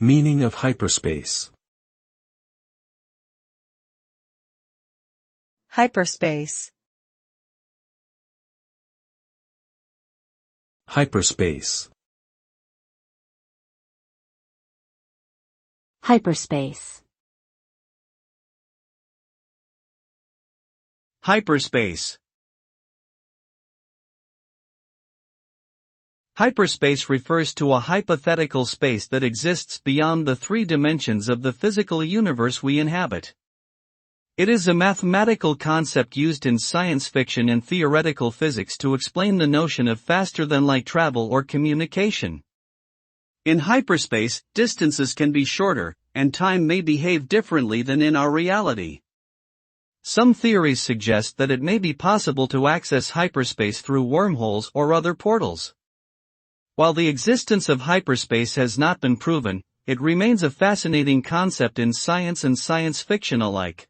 Meaning of hyperspace. Hyperspace. Hyperspace. Hyperspace. Hyperspace. Hyperspace refers to a hypothetical space that exists beyond the three dimensions of the physical universe we inhabit. It is a mathematical concept used in science fiction and theoretical physics to explain the notion of faster-than-light travel or communication. In hyperspace, distances can be shorter, and time may behave differently than in our reality. Some theories suggest that it may be possible to access hyperspace through wormholes or other portals. While the existence of hyperspace has not been proven, it remains a fascinating concept in science and science fiction alike.